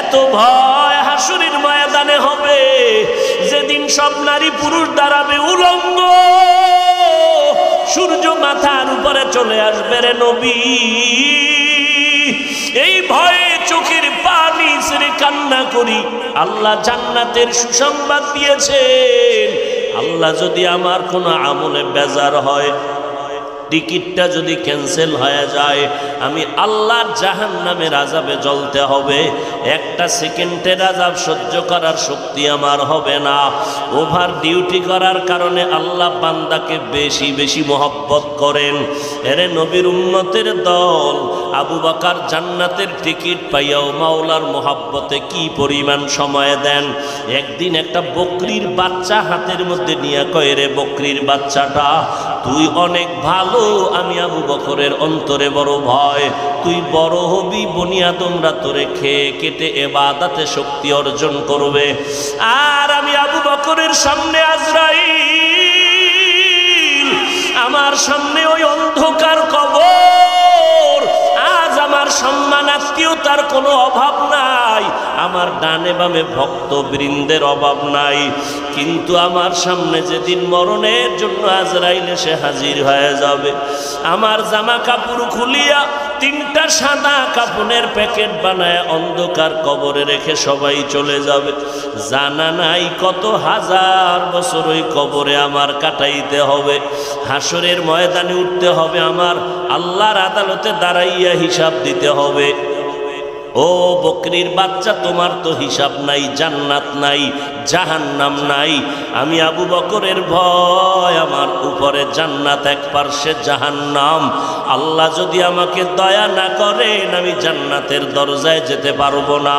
এত ভয় হাসরের ময়দানে হবে যেদিন সব নারী পুরুষ দাঁড়াবে উলঙ্গ, সূর্য মাথার উপরে চলে আসবে রে নবী। এই ভয়ে চোখের পানি ছেড়ে কান্না করি। আল্লাহ জান্নাতের সুসংবাদ দিয়েছেন। আল্লাহ যদি আমার কোনো আমলে বেজার হয়, টিকিটটা যদি ক্যান্সেল হয়ে যায়, আমি আল্লাহর জাহান্নামের আযাবে জ্বলতে হবে। একটা সেকেন্ডের আযাব সহ্য করার শক্তি আমার হবে না। ওভার ডিউটি করার কারণে আল্লাহ বান্দাকে বেশি বেশি মহব্বত করেন। এরে নবীর উম্মতের দল, আবু বকর জান্নাতের টিকিট পাইয়াও মাওলার মহব্বতে কি পরিমাণ সময় দেন। একদিন একটা বকরির বাচ্চা হাতের মধ্যে নিয়ে কয়, রে বকরির বাচ্চাটা, তুই অনেক ভালো, আমি আবু বকরের অন্তরে বড় ভয়। তুই বড় হবি, বনি আদমরা তোরে খেয়ে কেটে ইবাদতে শক্তি অর্জন করবে, আর আমি আবু বকরের সামনে আজরাইল, আমার সামনে ওই অন্ধকার কবর। আজ আমার সম্মান আত্মীয়তার কোনো অভাব নাই, আমার ডানে বামে ভক্তবৃন্দের অভাব নাই, কিন্তু আমার সামনে যেদিন মরণের জন্য আজরাইল এসে হাজির হয়ে যাবে, আমার জামা কাপড় খুলিয়া তিনটা সাদা কাপড়ের প্যাকেট বানায় অন্ধকার কবরে রেখে সবাই চলে যাবে। জানা নাই কত হাজার বছর ওই কবরে আমার কাটাইতে হবে। হাসরের ময়দানে উঠতে হবে, আমার আল্লাহর আদালতে দাঁড়াইয়া হিসাব দিতে হবে। ও বকরির বাচ্চা, তোমার তো হিসাব নাই, জান্নাত নাই, জাহান্নাম নাই। আমি আবু বকরের ভয়, আমার উপরে জান্নাত, এক পার্শ্বে জাহান্নাম। আল্লাহ যদি আমাকে দয়া না করেন, আমি জান্নাতের দরজায় যেতে পারবো না।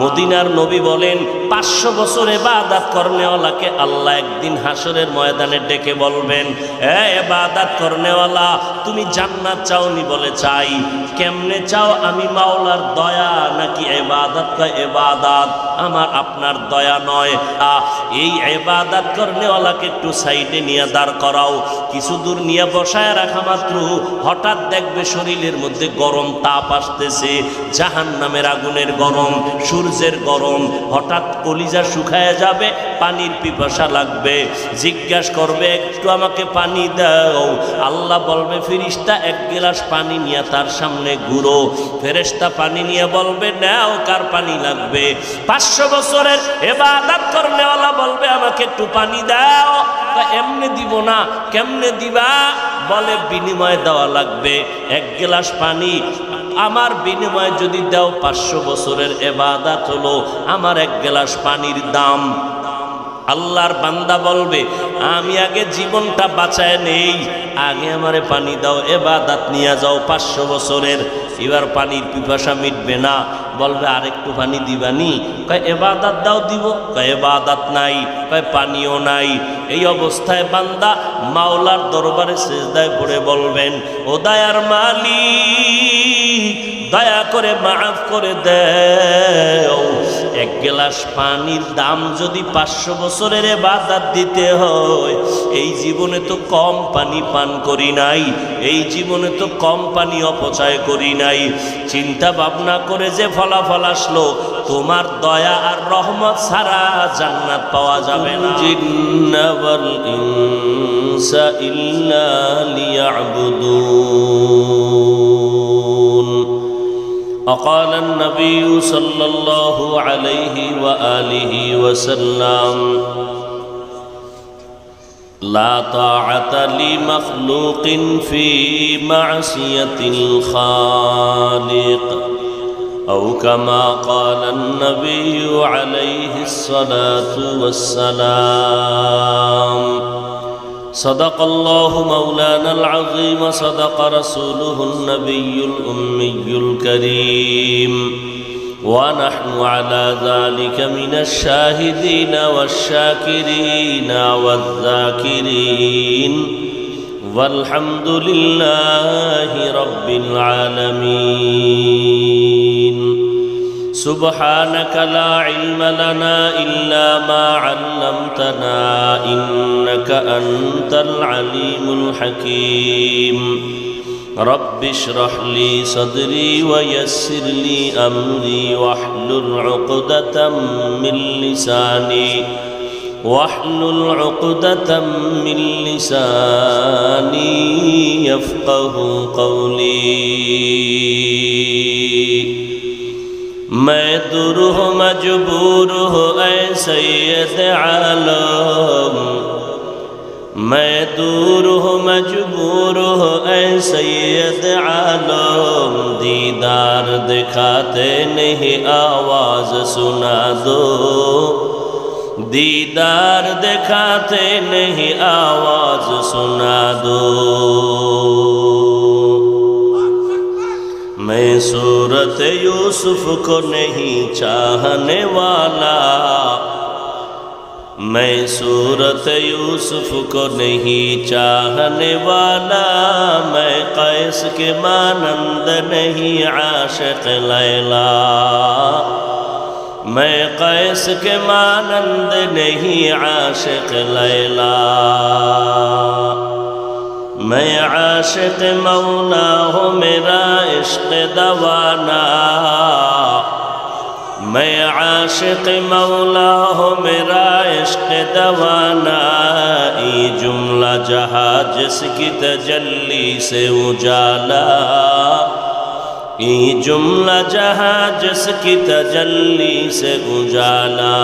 মদিনার নবী বলেন, 500 বছর ইবাদত করনেওয়ালাকে আল্লাহ একদিন হাসরের ময়দানে ডেকে বলবেন, এ ইবাদত করনেওয়ালা, তুমি জান্নাত চাওনি? বলে চাই। কেমনে চাও? আমি মাওলার দয়া নাকি ইবাদত? কয় ইবাদত, আমার আপনার দয়া নয়। এই ইবাদত করনেওয়ালাকে একটু সাইডে নিয়ে দাঁড় করাও। কিছু দূর নিয়ে বসায় রাখা মাত্র হঠাৎ দেখবে শরীরের মধ্যে গরম তাপ আসতেছে, জাহান্নামের আগুনের গরম, সূর্যের গরম। হঠাৎ কলিজা শুকায় যাবে, পানির পিপাসা লাগবে, জিজ্ঞাসা করবে, একটু আমাকে পানি দাও। আল্লাহ বলবে, ফেরেশতা এক গ্লাস পানি নিয়ে তার সামনে ঘুরো। ফেরেশতা পানি নিয়ে বলবে, নাও, কার পানি লাগবে? 500 বছরের ইবাদত করনেওয়ালা বলবে, আমাকে একটু পানি দাও। এমনি দিব না। কেমনে দিবা? বলে, বিনিময় দেওয়া লাগবে। এক গ্লাস পানি আমার বিনিময়ে যদি দাও, 500 বছরের ইবাদত হলো আমার এক গ্লাস পানির দাম। আল্লাহর বান্দা বলবে, আমি আগে জীবনটা বাঁচায় নেই, আগে আমারে পানি দাও, ইবাদত নিয়ে যাও 500 বছরের। এবার পানির পিপাসা মিটবে না, বলবে, আরেকটু পানি দিবানি? কয় ইবাদত দাও, দিব। কয় ইবাদত নাই। কয় পানিও নাই। এই অবস্থায় বান্দা মাওলার দরবারে সিজদায় পড়ে বলবেন, ও দয়ার মালিক, দয়া করে মাফ করে দাও। এক গ্লাস পানির দাম যদি 500 বছরের ইবাদত দিতে হয়, এই জীবনে তো কম পানি পান করি নাই, এই জীবনে তো কম পানি অপচয় করি নাই। চিন্তা ভাবনা করে যে ফলাফল আসলো, তোমার দয়া আর রহমত ছাড়া জান্নাত পাওয়া যাবে না। জিন্না ওয়াল ইনসা ইল্লা লিয়াবুদুন। وقال النبي صلى الله عليه وآله وسلم لا طاعة لمخلوق في معصية الخالق أو كما قال النبي عليه الصلاة والسلام صدق الله مولانا العظيم صدق رسوله النبي الأمي الكريم ونحن على ذلك من الشاهدين والشاكرين والذاكرين والحمد لله رب العالمين سبحانك لا علم لنا إلا ما علمتنا إنك أنت العليم الحكيم رب اشرح لي صدري ويسر لي أمري واحلل عقدة من لساني يفقه قولي मैं दूर हो मजबूर हो ऐ सैयद आलम मैं दूर हो मजबूर हो ऐ सैयद आलम दीदार दिखाते नहीं आवाज़ सुना दो दीदार दिखाते नहीं आवाज़ सुना दो मैं सूरत यूसुफ को नहीं चाहने वाला मैं सूरत यूसुफ को नहीं चाहने वाला मैं कैस के मानंद नहीं आशिक लैला मैं कैस के मानंद नहीं आशिक लैला मैं आशिक मौला हूँ मेरा इश्क दवाना मैं आशिक मौला हूँ मेरा इश्क दवाना ये जुमला जहाँ जिसकी तजल्ली से उजाला ये जुमला जहाँ जिसकी तजल्ली से उजाला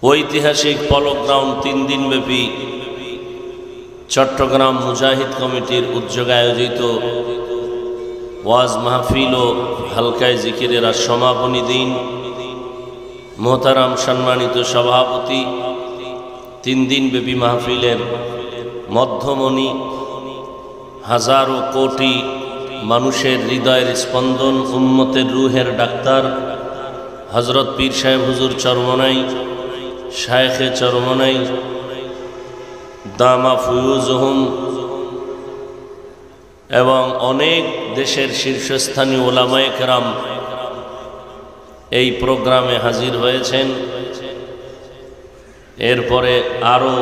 ঐতিহাসিক পলক গ্রাউন্ড 3 দিন ব্যাপী চট্টগ্রাম মুজাহিদ কমিটির উদ্যোগে আয়োজিত ওয়াজ মাহফিল ও হালকায় জিকিরের সমাপনী দিন মোহতারাম সম্মানিত সভাপতি 3 দিন ব্যাপী মাহফিলের মধ্যমণি হাজারো কোটি মানুষের হৃদয়ের স্পন্দন উম্মতের রুহের ডাক্তার হযরত পীর সাহেব হুজুর চরমনাই শায়েখে চরমনাই দামা ফুয়ুজহুম এবং অনেক দেশের শীর্ষস্থানীয় ওলামায়ে কেরাম এই প্রোগ্রামে হাজির হয়েছেন। এরপরে আরও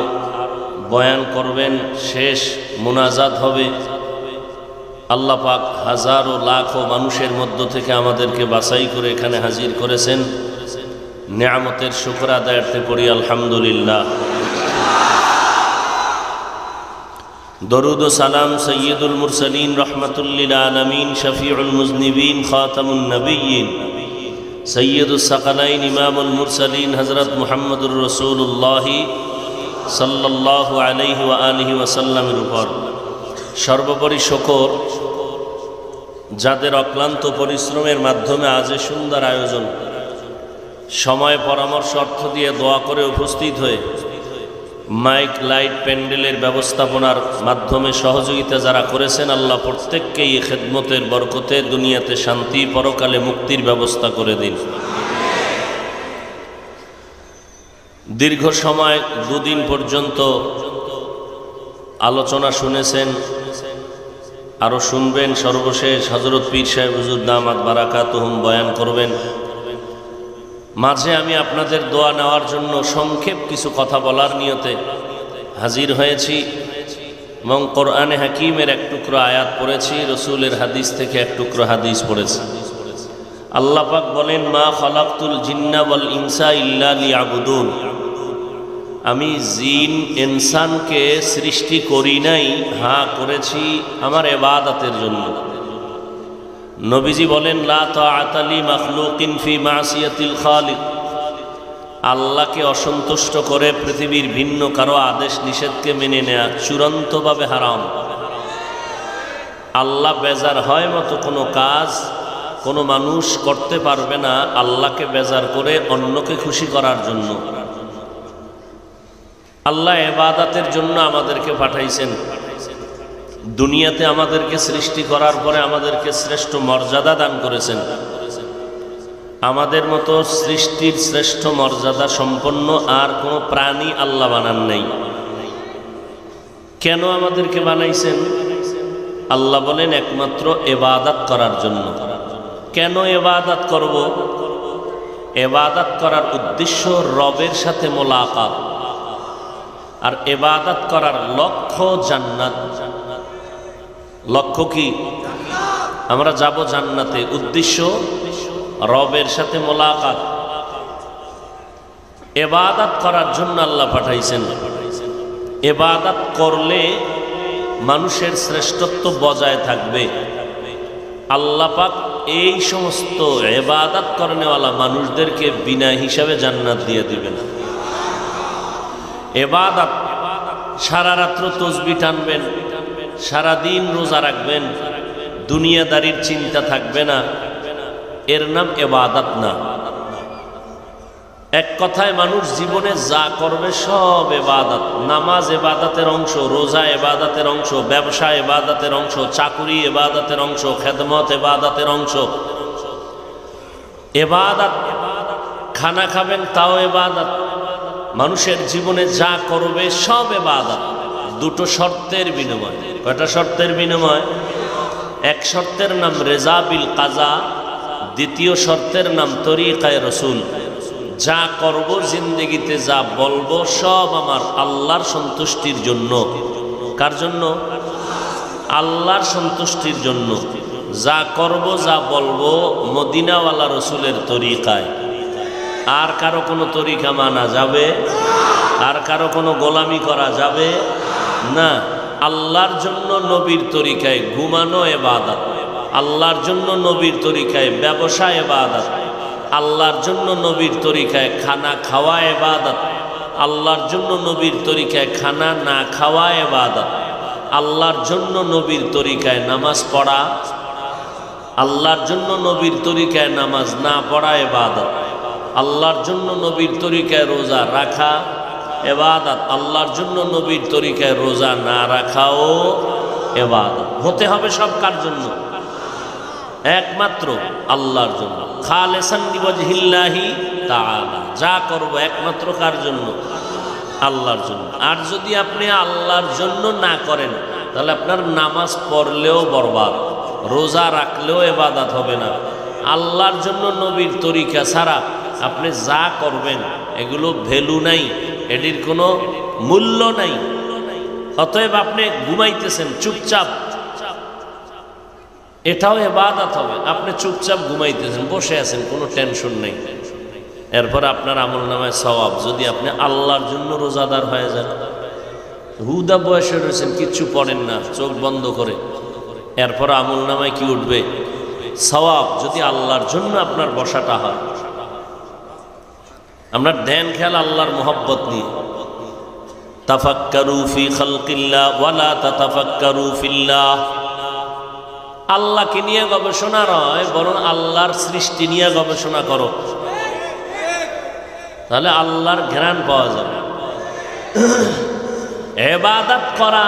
বয়ান করবেন, শেষ মুনাজাত হবে। আল্লাহ পাক হাজারো লাখো মানুষের মধ্য থেকে আমাদেরকে বাছাই করে এখানে হাজির করেছেন। নেয়ামতের শুকর আদায়ার্থে পড়ি আলহামদুলিল্লাহ। দরুদ ও সালাম সৈয়দুল মুরসালিন রহমাতুল্লিল আলামিন শফিউল মুজনিবিন খাতামুন নবিয়্যিন সৈয়দুস সাকালাইন ইমামুল মুরসালিন হযরত মুহাম্মদুর রাসূলুল্লাহ সাল্লাল্লাহু আলাইহি ওয়া আলিহি ওয়াসাল্লামের উপর সর্বোপরি শুকর যাদের অক্লান্ত পরিশ্রমের মাধ্যমে আজ সুন্দর আয়োজন, সময় পরামর্শ অর্থ দিয়ে দোয়া করে উপস্থিত হয়ে মাইক লাইট প্যান্ডেলের ব্যবস্থাপনার মাধ্যমে সহযোগিতা যারা করেছেন, আল্লাহ প্রত্যেককে এই খেদমতের বরকতে দুনিয়াতে শান্তি পরকালে মুক্তির ব্যবস্থা করে দিন। দীর্ঘ সময় 2 দিন পর্যন্ত আলোচনা শুনেছেন, আরও শুনবেন। সর্বশেষ হযরত পীর সাহেব হুজুর দামাত বারাকাতুহুম বয়ান করবেন। মাঝে আমি আপনাদের দোয়া নেওয়ার জন্য সংক্ষেপ কিছু কথা বলার নিয়তে হাজির হয়েছি এবং কোরআনে হাকিমের এক টুকরো আয়াত পড়েছি, রসুলের হাদিস থেকে এক টুকরো হাদিস পড়েছি। আল্লাহ পাক বলেন, মা খালাকতুল জিন্না ওয়াল ইনসা ইল্লা লিয়াবুদুন, আমি জিন ইনসানকে সৃষ্টি করি নাই, হ্যাঁ করেছি আমার ইবাদতের জন্য। নবীজি বলেন, লা তাআতা লি মাখলুকিন ফি মাসিয়াতিল খালিক, আল্লাহকে অসন্তুষ্ট করে পৃথিবীর ভিন্ন কারো আদেশ নিষেধকে মেনে নেয়া চূড়ান্তভাবে হারাম। আল্লাহ বেজার হয় মতো কোনো কাজ কোনো মানুষ করতে পারবে না আল্লাহকে বেজার করে অন্যকে খুশি করার জন্য। আল্লাহ ইবাদতের জন্য আমাদেরকে পাঠাইছেন। দুনিয়াতে আমাদেরকে সৃষ্টি করার পরে আমাদেরকে শ্রেষ্ঠ মর্যাদা দান করেছেন। আমাদের মতো সৃষ্টির শ্রেষ্ঠ মর্যাদা সম্পন্ন আর কোনো প্রাণী আল্লাহ বানান নাই। কেন আমাদেরকে বানাইছেন? আল্লাহ বলেন, একমাত্র ইবাদত করার জন্য। কেন ইবাদত করব? ইবাদত করার উদ্দেশ্য রবের সাথে মোলাকাত। আর ইবাদত করার লক্ষ্য জান্নাত। লক্ষ্য কি? আমরা যাব জান্নাতে, উদ্দেশ্য রবের সাথে মোলাকাত। ইবাদত করার জন্য আল্লাহ পাঠাইছেন। ইবাদত করলে মানুষের শ্রেষ্ঠত্ব বজায় থাকবে। আল্লাহ পাক এই সমস্ত ইবাদত করেনেওয়ালা মানুষদেরকে বিনা হিসাবে জান্নাত দিয়ে দিবেন। ইবাদত, সারা রাত্র তসবিহ টানবেন, সারাদিন রোজা রাখবেন, দুনিয়াদারির চিন্তা থাকবে না, এর নাম ইবাদত না। এক কথায় মানুষ জীবনে যা করবে সব ইবাদত। নামাজ ইবাদতের অংশ, রোজা ইবাদতের অংশ, ব্যবসা ইবাদতের অংশ, চাকুরি ইবাদতের অংশ, খেদমত ইবাদতের অংশ। ইবাদত, খানা খাবেন তাও ইবাদত। মানুষের জীবনে যা করবে সব ইবাদত, দুটো শর্তের বিনিময়। কয়টা শর্তের বিনিময়? এক শর্তের নাম রেজা বিল কাজা, দ্বিতীয় শর্তের নাম তরিকায়ে রসুল। যা করব জিন্দেগিতে, যা বলবো সব আমার আল্লাহর সন্তুষ্টির জন্য। কার জন্য? আল্লাহর সন্তুষ্টির জন্য। যা করব, যা বলবো মদিনাওয়ালা রসুলের তরিকায়। আর কারো কোনো তরিকা মানা যাবে? আর কারো কোনো গোলামি করা যাবে না। আল্লাহর জন্য নবীর তরিকায় ঘুমানো ইবাদত, আল্লাহর জন্য নবীর তরিকায় ব্যবসা ইবাদত, আল্লাহর জন্য নবীর তরিকায় খানা খাওয়া ইবাদত, আল্লাহর জন্য নবীর তরিকায় খানা না খাওয়া ইবাদত, আল্লাহর জন্য নবীর তরিকায় নামাজ পড়া, আল্লাহর জন্য নবীর তরিকায় নামাজ না পড়া ইবাদত, আল্লাহর জন্য নবীর তরিকায় রোজা রাখা ইবাদত, আল্লাহর জন্য নবীর তরিকায় রোজা না রাখাও ইবাদত। হতে হবে সব কার জন্য? একমাত্র আল্লাহর জন্য। খালেসান লিওয়াজহিল্লাহি তাআলা। যা করব একমাত্র কার জন্য? আল্লাহর জন্য। আর যদি আপনি আল্লাহর জন্য না করেন, তাহলে আপনার নামাজ পড়লেও বরবাদ, রোজা রাখলেও ইবাদত হবে না। আল্লাহর জন্য নবীর তরিকা ছাড়া আপনি যা করবেন এগুলো ভ্যালু নাই, এটির কোনো মূল্য নাই। অতএব আপনি ঘুমাইতেছেন চুপচাপ, এটাও ইবাদত হবে। আপনি চুপচাপ ঘুমাইতেছেন, বসে আছেন, কোনো টেনশন নেই। এরপর আপনার আমলনামায় সওয়াব, যদি আপনি আল্লাহর জন্য রোজাদার হয়ে যান। হুদা বয়সে রয়েছেন, কিচ্ছু পড়েন না, চোখ বন্ধ করে, এরপর আমলনামায় কি উঠবে? সওয়াব, যদি আল্লাহর জন্য আপনার বসাটা হয়। আপনার ধ্যান খেয়াল আল্লাহর মোহব্বত নিয়ে। তাফাক্কারু ফি খালকিল্লাহ ওয়ালা তাতাফাক্কারু ফিল্লাহ। আল্লাহকে নিয়ে গবেষণা নয়, বরং আল্লাহর সৃষ্টি নিয়ে গবেষণা করো, তাহলে আল্লাহর জ্ঞান পাওয়া যাবে। ইবাদত করা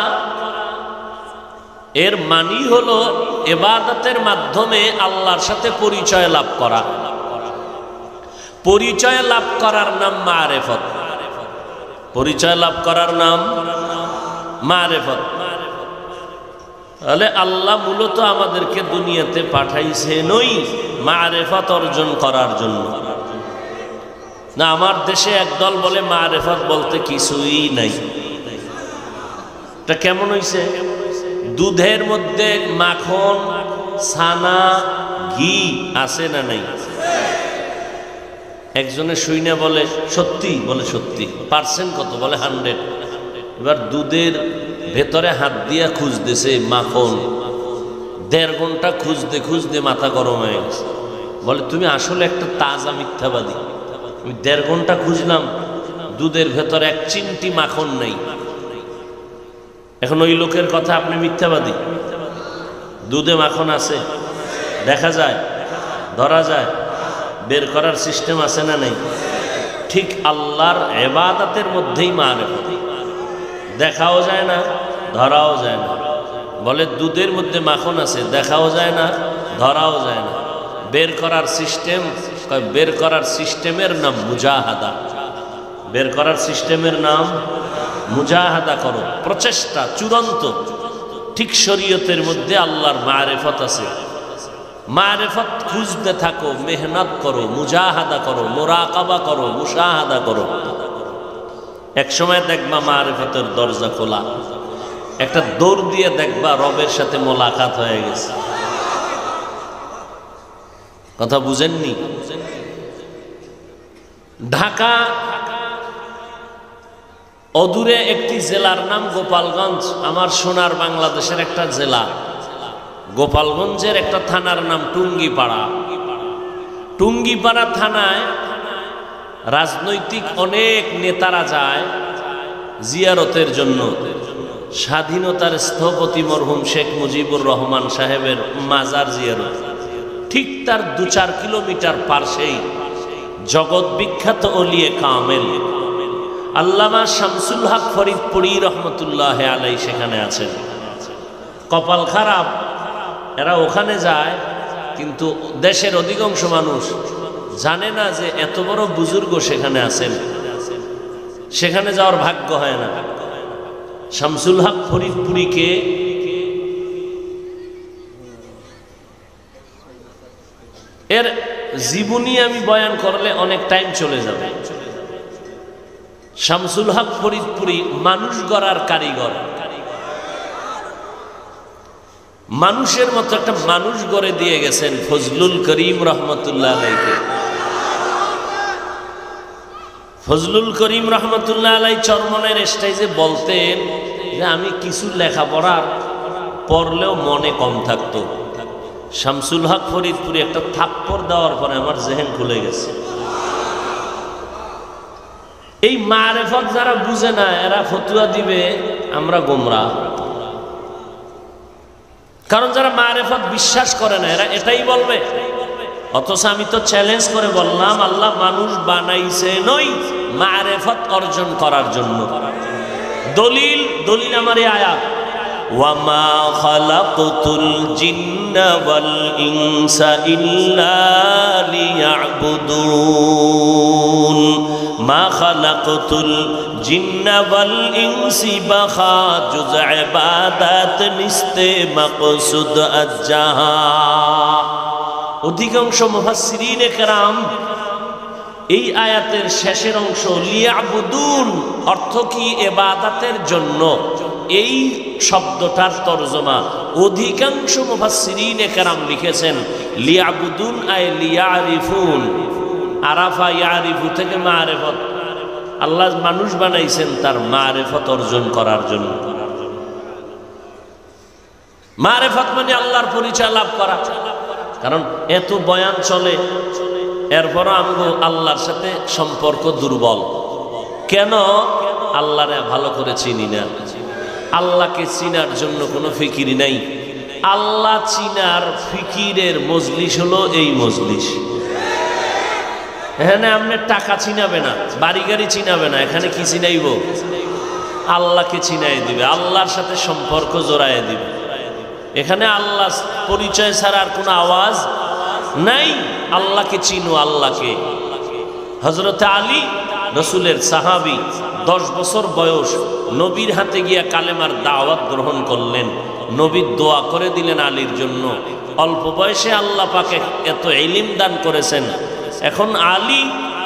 এর মানি হলো ইবাদতের মাধ্যমে আল্লাহর সাথে পরিচয় লাভ করা। পরিচয় লাভ করার নাম মারেফত। পরিচয় লাভ করার নাম মারেফত। তাহলে আল্লাহ মূলত আমাদেরকে দুনিয়াতে পাঠাইছেনই মারেফত অর্জন করার জন্য। না, আমার দেশে একদল বলে মারেফত বলতে কিছুই নাই। এটা কেমন হইছে? দুধের মধ্যে মাখন, ছানা, ঘি আছে না নাই? একজনে শুইনা বলে সত্যি, বলে সত্যি। পার্সেন্ট কত? বলে 100। এবার দুধের ভেতরে হাত দিয়া খুঁজতেছে মাখন, 1.5 ঘন্টা খুঁজতে খুঁজতে মাথা গরম হয়ে গেছে। বলে তুমি আসলে একটা তাজা মিথ্যাবাদী। আমি 1.5 ঘন্টা খুঁজলাম, দুধের ভেতরে এক চিমটি মাখন নেই। এখন ওই লোকের কথা আপনি মিথ্যাবাদী? দুধে মাখন আছে, দেখা যায়, ধরা যায়, বের করার সিস্টেম আছে না নেই? ঠিক আল্লাহর ইবাদতের মধ্যেই মারেফত। দেখাও যায় না, ধরাও যায় না। বলে দুধের মধ্যে মাখন আছে, দেখাও যায় না, ধরাও যায় না। বের করার সিস্টেম, বের করার সিস্টেমের নাম মুজাহাদা। বের করার সিস্টেমের নাম মুজাহাদা করো, প্রচেষ্টা চূড়ান্ত। ঠিক শরীয়তের মধ্যে আল্লাহর মারেফত আছে। মারেফত খুঁজতে থাকো, মেহনত করো, মুজাহাদা করো, মুরাকাবা করো, মুশাহাদা করো। এক সময় দেখবা মারিফতের দরজা খোলা, একটা দৌড় দিয়ে দেখবা রবের সাথে মোলাকাত হয়ে গেছে। কথা বুঝেননি? ঢাকা অদূরে একটি জেলার নাম গোপালগঞ্জ, আমার সোনার বাংলাদেশের একটা জেলা। গোপালগঞ্জের একটা থানার নাম টুঙ্গিপাড়া। টুঙ্গিপাড়া থানায় রাজনৈতিক অনেক নেতারা যায় জিয়ারতের জন্য। স্বাধীনতার স্থপতি মরহুম শেখ মুজিবুর রহমান সাহেবের মাজার জিয়ারত। ঠিক তার 2-4 কিলোমিটার পাশেই জগৎ বিখ্যাত ওলিয়ে কামেল আল্লামা শামসুল হক ফরিদপুরি রহমতুল্লাহ আলাই সেখানে আছেন। কপাল খারাপ, এরা ওখানে যায়, কিন্তু দেশের অধিকাংশ মানুষ জানে না যে এত বড় বুজুর্গ সেখানে আছেন। সেখানে যাওয়ার ভাগ্য হয় না। শামসুল হক ফরিদপুরিকে এর জীবনী আমি বয়ান করলে অনেক টাইম চলে যাবে। শামসুল হক ফরিদপুরি মানুষ গড়ার কারিগর। মানুষের মতো একটা মানুষ গড়ে দিয়ে গেছেন ফজলুল করিম রহমতুল্লাহ আলাইকে। ফজলুল করিম রহমতুল্লাহ আলাই চরমনের স্টেজে বলতেন যে আমি কিছু লেখাপড়ার পড়লেও মনে কম থাকতো। শামসুল হক ফরিদপুরি একটা থাপ্পড় দেওয়ার পরে আমার জেহেন খুলে গেছে। এই মারেফত যারা বুঝে না এরা ফতুয়া দিবে আমরা গোমরাহ। কারণ যারা মারেফত বিশ্বাস করে না এরা এটাই বলবে। অথচ আমি তো চ্যালেঞ্জ করে বললাম আল্লাহ মানুষ বানাইছে নই মারেফত অর্জন করার জন্য। দলিল দলিল আমার এই আয়াত, ওয়ামা খালাকতুল জিন্না ওয়াল ইনসা ইল্লা লিয়াবুদুন মা খালাকতুল জিন্না ওয়াল ইনসি বাখা জুজ ইবাদাত নিস্তে মাকসুদ আজ্জাহা। অধিকাংশ মুফাসসিরিনে কেরাম এই আয়াতের শেষের অংশ লিয়াবুদুন অর্থ কি ইবাদতের জন্য, এই শব্দটার তরজমা অধিকাংশ মুফাসসিরিনে কেরাম লিখেছেন লিয়াবুদুন আয় লিয়ারিফুন। আরাফা ইয়ারিফু থেকে মারেফত। আল্লাহ মানুষ বানাইছেন তার মারেফত অর্জন করার জন্য। মারেফত মানে আল্লাহর পরিচয় লাভ করা। কারণ এত বয়ান চলে, এরপরও আমগো আল্লাহর সাথে সম্পর্ক দুর্বল। কেন? আল্লাহরে ভালো করে চিনি না। আল্লাহকে চিনার জন্য কোনো ফিকির নাই। আল্লাহ চিনার ফিকিরের মজলিস হলো এই মজলিস। এখানে আপনি টাকা চিনাবে না, বাড়ি গাড়ি চিনাবে না, এখানে কি চিনাইব? আল্লাহকে চিনাই দিবে, আল্লাহর সাথে সম্পর্ক জোড়ায় দিবে। এখানে আল্লাহ পরিচয় ছাড়া আর কোনো আওয়াজ নাই। আল্লাহকে চিনো, আল্লাহকে। হযরত আলী রাসূলের সাহাবী, 10 বছর বয়স, নবীর হাতে গিয়া কালেমার দাওয়াত গ্রহণ করলেন। নবী দোয়া করে দিলেন আলীর জন্য। অল্প বয়সে আল্লাহ পাকে এত ইলম দান করেছেন। এখন আলী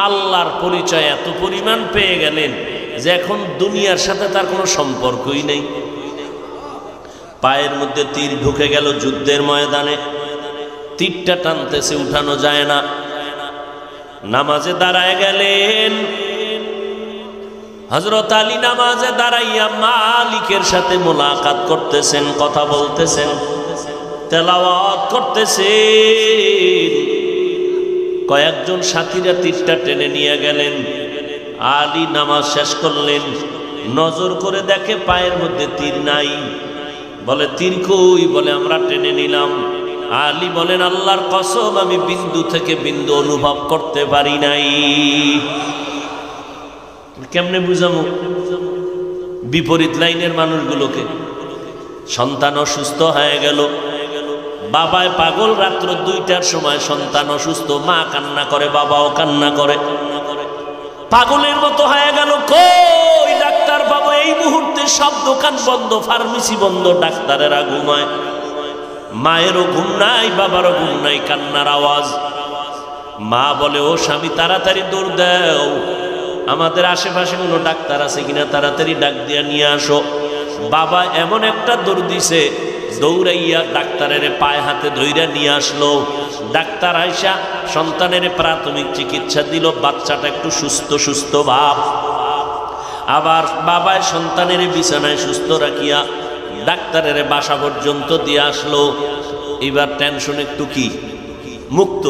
আল্লাহর পরিচয় এত পরিমাণ পেয়ে গেলেন যে এখন দুনিয়ার সাথে তার কোনো সম্পর্কই নেই। পায়ের মধ্যে তীর ঢুকে গেল যুদ্ধের ময়দানে, তীরটা টানতেছে, উঠানো যায় না। নামাজে দাঁড়ায় গেলেন। হযরত আলী নামাজে দাঁড়াইয়া মালিকের সাথে মোলাকাত করতেছেন, কথা বলতেছেন, তেলাওয়াত করতেছেন। কয়েকজন সাথীরা তীরটা টেনে নিয়ে গেলেন। আলী নামাজ শেষ করলেন, নজর করে দেখে পায়ের মধ্যে তীর নাই। বলে তীর কই? বলে আমরা টেনে নিলাম। আলী বলেন আল্লাহর কসম আমি বিন্দু থেকে বিন্দু অনুভব করতে পারি নাই। কেমনে বুঝাবো বিপরীত লাইনের মানুষগুলোকে? সন্তান অসুস্থ হয়ে গেল, বাবায় পাগল, রাত্র 2টার সময় সন্তান অসুস্থ, মা কান্না করে, বাবাও কান্না করে, পাগলের মতো হয়ে গেল। কই ডাক্তার বাবু? এই মুহূর্তে সব দোকান বন্ধ, ফার্মেসি বন্ধ, ডাক্তারেরা ঘুমায়, মায়েরও ঘুম নাই, বাবারও ঘুম নাই, কান্নার আওয়াজ। মা বলে ও স্বামী তাড়াতাড়ি দৌড় দাও, আমাদের আশেপাশে কোনো ডাক্তার আছে কিনা তাড়াতাড়ি ডাক দিয়া নিয়ে আসো। বাবা এমন একটা দৌড় দিছে, দৌড়াইয়া ডাক্তারের পায়ে হাতে ধইরা নিয়ে আসলো। ডাক্তার আইসা সন্তানের প্রাথমিক চিকিৎসা দিল, বাচ্চাটা একটু সুস্থ সুস্থ ভাব। আবার বাবায় সন্তানের বিছানায় সুস্থ রাখিয়া ডাক্তারের বাসা পর্যন্ত দিয়ে আসলো। এবার টেনশন একটু কি মুক্ত,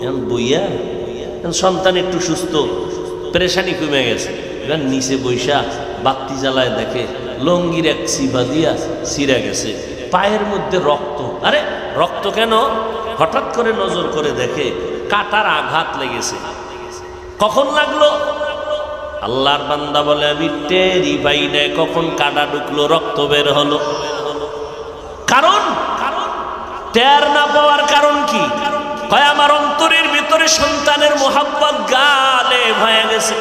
এখন বইয়া সন্তান একটু সুস্থ, পেরেশানি কমে গেছে। এবার নিচে বৈশা বাতি জ্বালায় দেখে লঙ্গির এক চিবা দিয়া ছিঁড়ে গেছে, পায়ের মধ্যে রক্ত। আরে রক্ত কেন? হঠাৎ করে নজর করে দেখে কাটার আঘাত লেগেছে। কখন লাগলো? আল্লাহর বান্দা বলে আমি টেরই পাই নাই কখন কাটা ঢুকলো, রক্ত বের হলো। কারণ টের না পাওয়ার কারণ কি? কয় আমার অন্তরের ভিতরে সন্তানের মোহাব্বত গালেব হয়ে গেছে,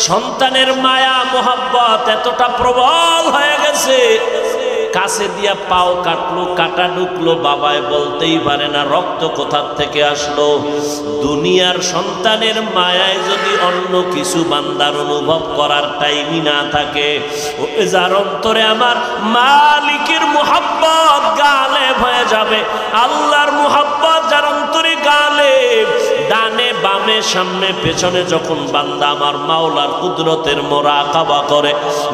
সন্তানের মায়া মোহাব্বত এতটা প্রবল হয়ে গেছে, কাছে দিয়া পাও কাটলো, কাটা ঢুকলো, বাবায় বলতেই পারে না রক্ত কোথা থেকে আসলো। দুনিয়ার সন্তানের মায়ায় যদি অন্য কিছু বান্দার অনুভব করার টাইমই না থাকে, যার অন্তরে আমার মালিকের মুহাব্বত গালেব হয়ে যাবে। আল্লাহর মুহাব্বত যার অন্তরে গালেব, ডানে বামে সামনে পেছনে যখন বান্দা আমার মাওলার কুদরতের মুরাকাবা করে,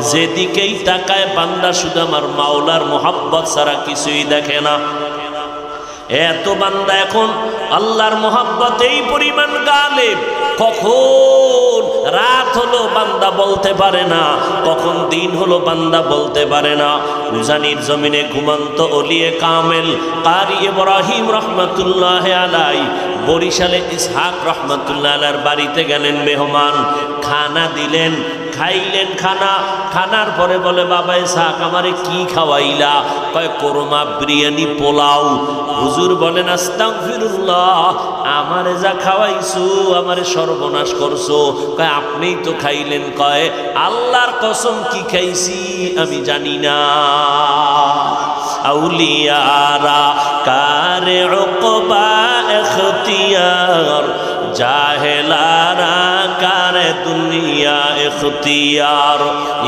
যেদিকেই তাকায় বান্দা শুধু আমার মাওলার মুহাব্বত ছাড়া কিছুই দেখে না। এত বান্দা এখন আল্লাহর মুহাব্বত এই পরিমাণ গালেব, কখন রাত হলো বান্দা বলতে পারে না, কখন দিন হলো বান্দা বলতে পারে না। উজানির জমিনে ঘুমন্ত ওলিয়ে কামেল কারি ইব্রাহিম রহমাতুল্লাহ আলাই বরিশালে ইসহাক রহমাতুল্লাহ আলার বাড়িতে গেলেন মেহমান, খানা দিলেন, খাইলেন। খানার পরে বলে বাবা ইসহাক আমারে কি খাওয়াইলা? কয় কোরমা, বিরিয়ানি, পোলাও। হুজুর বলেন আস্তাগফিরুল্লাহ, আমারে যা খাওয়াইছো আমারে সর্বনাশ করছো। কয় আপনিই তো খাইলেন। কয় আল্লাহর কসম কি খাইছি আমি জানি না। আউলিয়ারা কারে উকবা ইখতিয়ার, জাহেলারা কারে দুনিয়া ইখতিয়ার।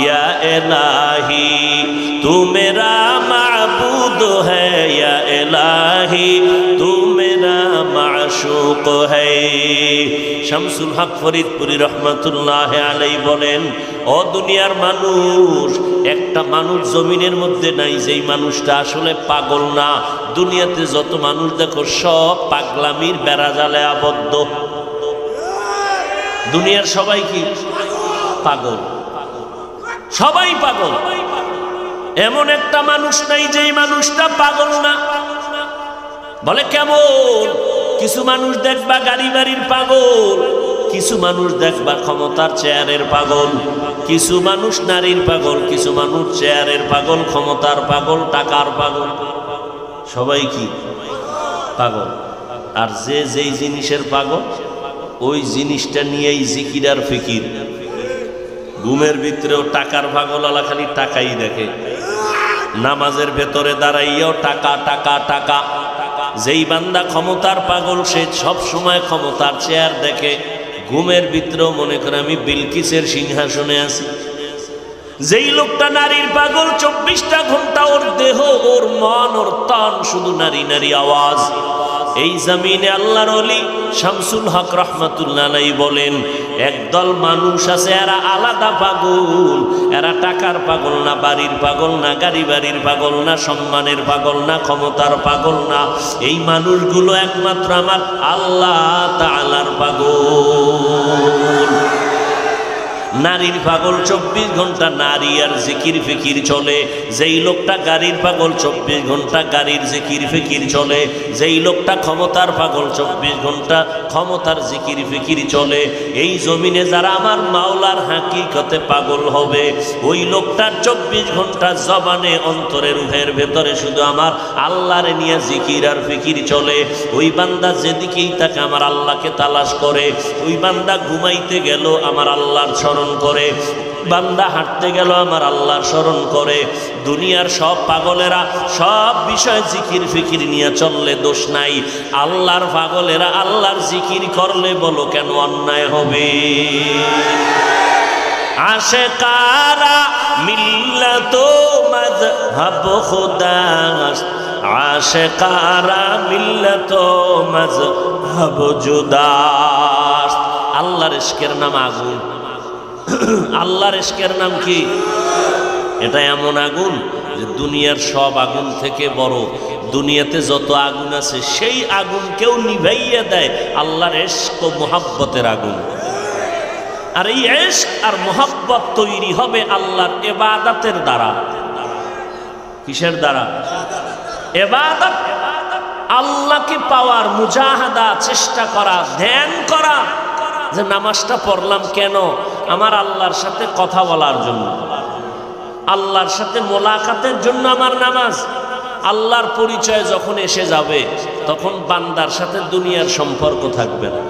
ইয়া ইলাহি তু মেরা মাবুদ হ্যায়, ইয়া ইলাহি তু মেরা মাশুক হ্যায়। শামসুল হক ফরিদপুরি রহমাতুল্লাহ আলাইহি বলেন, ও দুনিয়ার মানুষ, একটা মানুষ জমিনের মধ্যে নাই যেই মানুষটা আসলে পাগল না। দুনিয়াতে যত মানুষ দেখো সব পাগলামির বেড়াজালে আবদ্ধ। দুনিয়ার সবাই কি পাগল? সবাই পাগল। এমন একটা মানুষ নাই যেই মানুষটা পাগল না। বলে কেমন? কিছু মানুষ দেখবা গাড়ি বাড়ির পাগল, কিছু মানুষ দেখবা ক্ষমতার চেয়ারের পাগল, কিছু মানুষ নারীর পাগল, কিছু মানুষ চেয়ারের পাগল, ক্ষমতার পাগল, টাকার পাগল। সবাই কি পাগল। আর যে যেই জিনিসের পাগল ওই জিনিসটা নিয়েই জিকির আর ফিকির। ঘুমের ভিতরেও টাকার পাগল আলা খালি টাকাই দেখে, নামাজের ভেতরে দাঁড়াইয়াও টাকা টাকা টাকা। যেই বান্দা ক্ষমতার পাগল সে সব সময় ক্ষমতার চেয়ার দেখে, ঘুমের ভিতরেও মনে করে আমি বিলকিসের সিংহাসনে আছি। যেই লোকটা নারীর পাগল 24টা ঘন্টা ওর দেহ, ওর মন, ওর তন শুধু নারী নারী আওয়াজ। এই জমিনে আল্লাহর ওলি শামসুল হক রহমাতুল্লাহ আলাইহি বলেন, একদল মানুষ আছে এরা আলাদা পাগল। এরা টাকার পাগল না, বাড়ির পাগল না, গাড়ি বাড়ির পাগল না, সম্মানের পাগল না, ক্ষমতার পাগল না। এই মানুষগুলো একমাত্র আমার আল্লাহ তাআলার পাগল। নারীর পাগল 24 ঘন্টা নারী আর জিকির ফিকির চলে। যেই লোকটা গাড়ির পাগল 24 ঘন্টা গাড়ির জিকির ফিকির চলে। যেই লোকটা ক্ষমতার পাগল 24 ঘন্টা ক্ষমতার জিকির ফিকির চলে। এই জমিনে যারা আমার মাওলার হাকিকতে পাগল হবে, ওই লোকটার 24 ঘন্টা জবানে অন্তরে রুহের ভেতরে শুধু আমার আল্লাহরে নিয়ে জিকির আর ফিকির চলে। ওই বান্দা যেদিকেই তাকে আমার আল্লাহকে তালাশ করে। ওই বান্দা ঘুমাইতে গেল আমার আল্লাহর স্মরণ করে, বান্দা হাঁটতে গেল আমার আল্লাহর স্মরণ করে। দুনিয়ার সব পাগলেরা সব বিষয় জিকির ফিকির নিয়ে চললে দোষ নাই। আল্লাহর পাগলেরা আল্লাহর জিকির করলে বলো কেন অন্যায় হবে? আশেকারা মিল্লত মযহব খুদাস্ত, আশেকারা মিল্লত মযহব জুদাস্ত। আল্লাহর ইশকের নাম আগুন। আল্লাহর ইশকের নাম কি? এটা এমন আগুন যে দুনিয়ার সব আগুন থেকে বড়। দুনিয়াতে যত আগুন আছে সেই আগুনকেও নিভাইয়া দেয় আল্লাহর ইশক ও মুহাব্বতের আগুন। আর এই ইশক আর মুহাব্বত তৈরি হবে আল্লাহর ইবাদতের দ্বারা। কিসের দ্বারা? ইবাদত। আল্লাহকে পাওয়ার মুজাহাদা, চেষ্টা করা, ধ্যান করা, যে নামাজটা পড়লাম কেন? আমার আল্লাহর সাথে কথা বলার জন্য, আল্লাহর সাথে মোলাকাতের জন্য আমার নামাজ। আল্লাহর পরিচয় যখন এসে যাবে তখন বান্দার সাথে দুনিয়ার সম্পর্ক থাকবে না,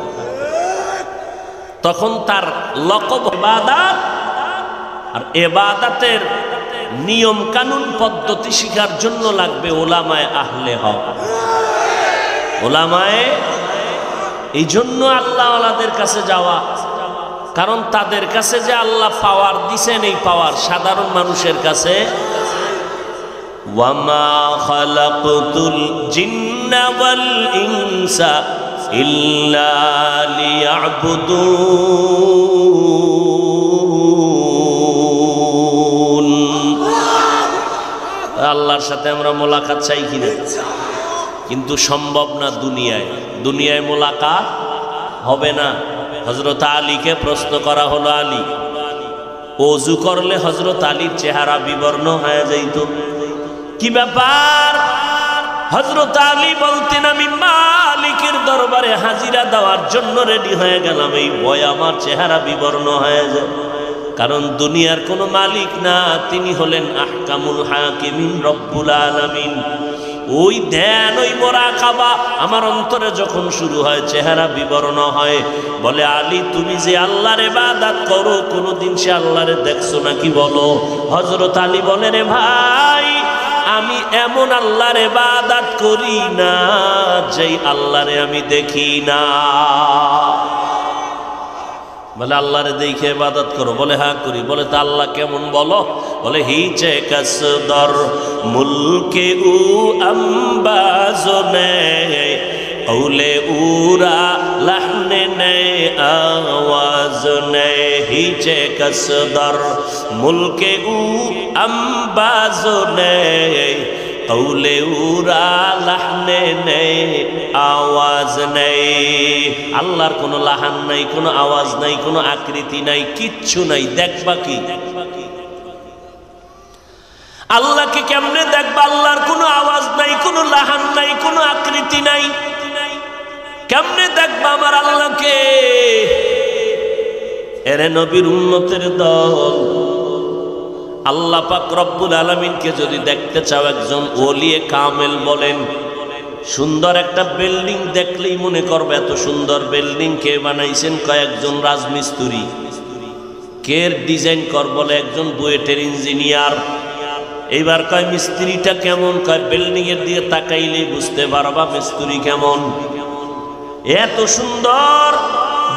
তখন তার লকব ইবাদত। আর ইবাদতের নিয়ম কানুন পদ্ধতি শিখার জন্য লাগবে ওলামায়ে আহলে হক, ওলামায়ে। এই জন্য আল্লাহ ওয়ালাদের কাছে যাওয়া, কারণ তাদের কাছে যে আল্লাহ পাওয়ার দিছেন, এই পাওয়ার সাধারণ মানুষের কাছে। ওয়ামা খালাকতুল জিন্না ওয়াল ইনসা ইল্লা লিয়াবুদুন। আল্লাহর সাথে আমরা মোলাকাত চাই কিনা? কিন্তু সম্ভব না দুনিয়ায়। দুনিয়ায় মোলাকাত হবে না। হযরত আলীকে প্রশ্ন করা হলো, আলী, ওযু করলে হযরত আলীর চেহারা বিবর্ণ হয়ে যাইত, কি ব্যাপার? হযরত আলী বলতেন, আমি মালিকের দরবারে হাজিরা দেওয়ার জন্য রেডি হয়ে গেলাম, এই ভয় আমার চেহারা বিবর্ণ হয়ে যায়। কারণ দুনিয়ার কোনো মালিক না, তিনি হলেন আহকামুল হাকিমিন, রব্বুল আলামিন। ওই ধ্যান, ওই মুরাকাবা আমার অন্তরে যখন শুরু হয়, চেহারা বিবর্ণ হয়। বলে, আলী, তুমি যে আল্লাহর ইবাদত করো, কোনোদিন সে আল্লাহরে দেখছো নাকি বলো? হযরত আলী বলে, রে ভাই, আমি এমন আল্লাহর ইবাদত করি না যেই আল্লাহরে আমি দেখি না। বলে, আল্লাহরে দেখে ইবাদত করো? বলে, হ্যাঁ করি। বলে, তা আল্লাহ কেমন বলো? বলে, হিচে কসদর মুলকে উ আম্বাজনে औले उरा लहने ने आवाज ने हिचे कसदर मुल्के उ अम्बाज ने औले उरा लहने ने आवाज नहीं। আল্লাহর কোনো লাহান নাই, কোনো আওয়াজ নাই, কোনো আকৃতি নাই, কিচ্ছু নাই। দেখবা কি? আল্লাহকে কেমনে দেখবা? আল্লাহর কোনো আওয়াজ নাই, কোনো লাহান নাই, কোনো আকৃতি নাই। কেমনে দেখবা আমার আল্লাহকে? এরে নবীর উম্মতের দল, আল্লাহ পাক রব্বুল আলামিনকে যদি দেখতে চাও, একজন ওলিয়ে কামেল বলেন, সুন্দর একটা বিল্ডিং দেখলেই মনে করবে এত সুন্দর বিল্ডিং কে বানাইছেন? কয়েকজন রাজমিস্ত্রি। কে ডিজাইন কর? বলে একজন বুয়েটের ইঞ্জিনিয়ার। এইবার কয় মিস্ত্রিটা কেমন? কয় বিল্ডিং এর দিকে তাকাইলেই বুঝতে পারবা মিস্ত্রি কেমন। এত সুন্দর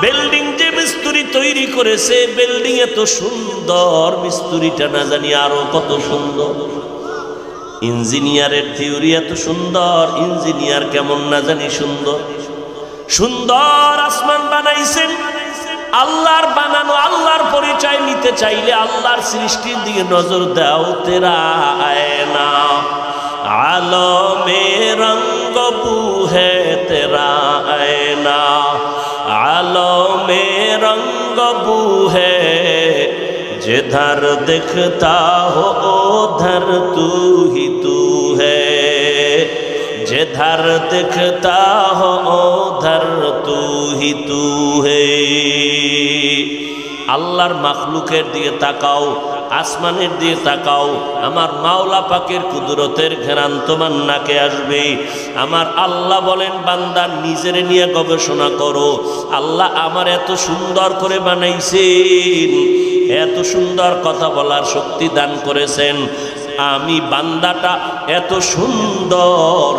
বিল্ডিং যে মিস্ত্রি তৈরি করেছে, বিল্ডিং এত সুন্দর, মিস্ত্রিটা না জানি আরো কত সুন্দর। ইঞ্জিনিয়ারের থিওরি এত সুন্দর, ইঞ্জিনিয়ার কেমন না জানি সুন্দর। সুন্দর আসমান বানাইছেন। আল্লাহর বানানো, আল্লাহর পরিচয় নিতে চাইলে আল্লাহর সৃষ্টির দিকে নজর দাও। তেরা আয়না আলমে রঙ্গ বু হে তেরা আয়না आलमे रंग बू है जिधर दिखता हो उधर तू ही तू है जिधर दिखता हो उधर तू ही तू है। আল্লাহর মাখলুকের দিকে তাকাও, আসমানের দিকে তাকাও, আমার মাওলা পাকের কুদরতের ঘেরান তোমার নাকে আসবে। আমার আল্লাহ বলেন, বান্দা নিজের নিয়ে গবেষণা করো। আল্লাহ আমার এত সুন্দর করে বানাইছেন, এত সুন্দর কথা বলার শক্তি দান করেছেন। আমি বান্দাটা এত সুন্দর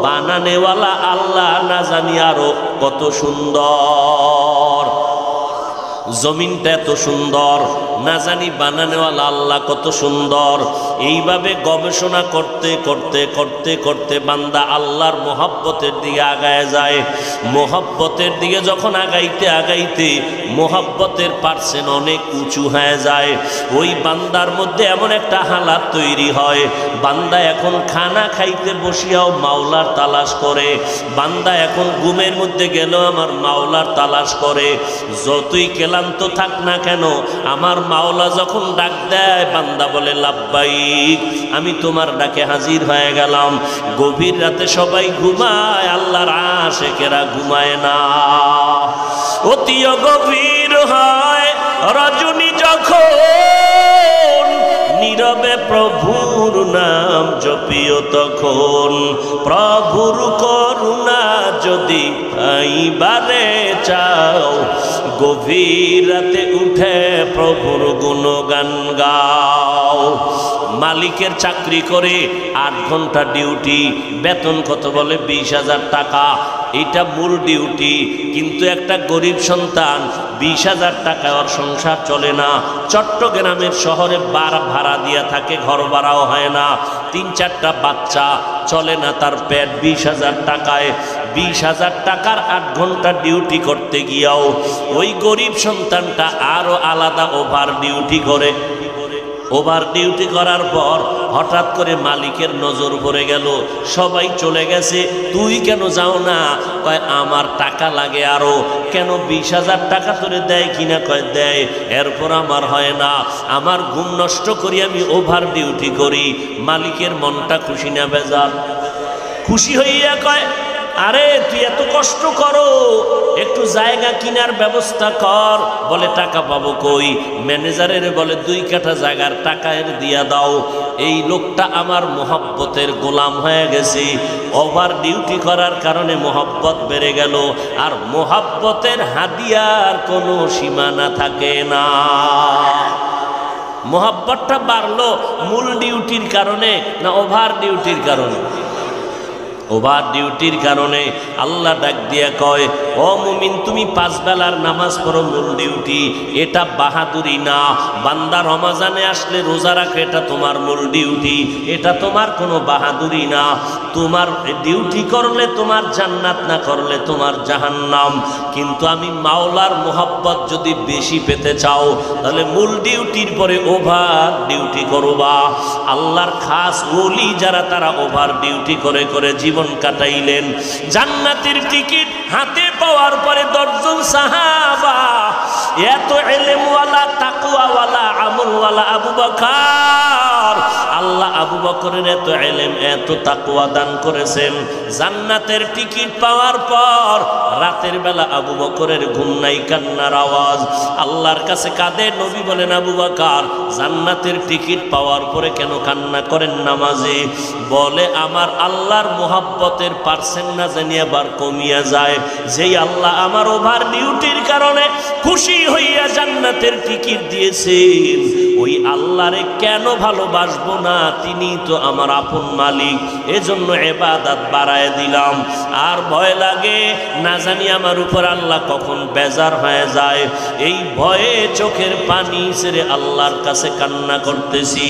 বানানেওয়ালা আল্লাহ না জানি আরো কত সুন্দর। জমিনটা এত সুন্দর, না জানি বানানোওয়ালা আল্লাহ কত সুন্দর। এইভাবে গবেষণা করতে করতে করতে করতে বান্দা আল্লাহর মোহাব্বতের দিকে আগায় যায়। মোহাব্বতের দিকে যখন আগাইতে আগাইতে মোহাব্বতের পার্সেন্ট অনেক উঁচু হয়ে যায়। ওই বান্দার মধ্যে এমন একটা হালাত তৈরি হয়, বান্দা এখন খানা খাইতে বসিয়াও মাওলার তালাশ করে, বান্দা এখন ঘুমের মধ্যে গেলেও আমার মাওলার তালাশ করে। যতই ক্লান্ত থাক না কেন, আমার মাওলা যখন ডাক দেয় বান্দা বলে লাব্বাইক, আমি তোমার ডাকে হাজির হয়ে গেলাম। গভীর রাতে সবাই ঘুমায়, আল্লাহর আশিকেরা ঘুমায় না। অতিও গভীর হয় রজনী যখন, নীরবে প্রভুর নাম জপিও তখন। প্রভুর করুণা যদি পাইবারে চাও, গভীর রাতে উঠে প্রভুর গুণগান গাও। মালিকের চাকরি করে 8 ঘন্টা ডিউটি, বেতন কত বলে 20,000 টাকা, এটা মূল ডিউটি। কিন্তু একটা গরিব সন্তান 20,000 টাকা ওর সংসার চলে না। চট্টগ্রামের শহরে ভাড়া দিয়া থাকে, ঘর ভাড়াও হয় না, 3-4টা বাচ্চা, চলে না তার পেট। 20,000 টাকায় 20,000 টাকার 8 ঘন্টা ডিউটি করতে গিয়াও ওই গরিব সন্তানটা আরো আলাদা ওভার ডিউটি করে। ওভার ডিউটি করার পর হঠাৎ করে মালিকের নজর পড়ে গেল, সবাই চলে গেছে, তুই কেন যাও না? কয় আমার টাকা লাগে আরো। কেন 20,000 টাকা তোরে দেয় কিনা? কয় দেয়। এরপর আমার হয় না, আমার ঘুম নষ্ট করি, আমি ওভার ডিউটি করি। মালিকের মনটা খুশি না বেজার? খুশি হইয়া কয়, আরে তুই এত কষ্ট করো, একটু জায়গা কিনার ব্যবস্থা কর। বলে টাকা পাবো কই? ম্যানেজারের বলে 2 কাঠা জায়গার টাকা এর দিয়া দাও। এই লোকটা আমার মোহাব্বতের গোলাম হয়ে গেছে। ওভার ডিউটি করার কারণে মোহাব্বত বেড়ে গেল, আর মোহাব্বতের হাদিয়ার কোনো সীমানা থাকে না। মোহাব্বতটা বাড়লো মূল ডিউটির কারণে না ওভার ডিউটির কারণে? ওভার ডিউটির কারণে। আল্লাহ ডাক দিয়া কয়, ও মুমিন, তুমি 5 বেলার নামাজ পড়ো, মূল ডিউটি। এটা বাহাদুরি না। বান্দা রমজানে আসলে রোজা রাখে, এটা তোমার মূল ডিউটি, এটা তোমার কোনো বাহাদুরি না। তোমার ডিউটি করলে তোমার জান্নাত, না করলে তোমার জাহান্নাম। কিন্তু আমি মাওলার মোহাব্বত যদি বেশি পেতে চাও, তাহলে মূল ডিউটির পরে ওভার ডিউটি করবা। আল্লাহর খাস ওলি যারা, তারা ওভার ডিউটি করে করে জীবন কাটাইলেন। জান্নাতের টিকিট হাতে পাওয়ার পরে 10 জন সাহাবা, এত ইলমওয়ালা, তাকওয়াওয়ালা, আমলওয়ালা আবু বকর। আল্লাহ আবু বকরের এত ইলম, এত তাকওয়া দান করেছেন। জান্নাতের টিকিট পাওয়ার পর রাতের বেলা আবু বকরের ঘুম নাই, কান্নার আওয়াজ। আল্লাহর কাছে কাঁদে। নবী বলেন, আবু বকর, জান্নাতের টিকিট পাওয়ার পরে কেন কান্না করেন নামাজে? বলে, আমার আল্লাহর মোহাব্বতের পার্সেন্ট না জানি আবার কমিয়া যায়। যেই আল্লাহ আমার ওভার ডিউটির কারণে খুশি হইয়া জান্নাতের টিকিট দিয়েছেন, ওই আল্লাহরে কেন ভালোবাসবো না? তিনি তো আমার আপন মালিক। এজন্য ইবাদত বাড়ায় দিলাম। আর ভয় লাগে, না জানি আমার উপর আল্লাহ কখন বেজার হয়ে যায়। এই ভয়ে চোখের পানি ছেড়ে আল্লাহর কাছে কান্না করতেছি।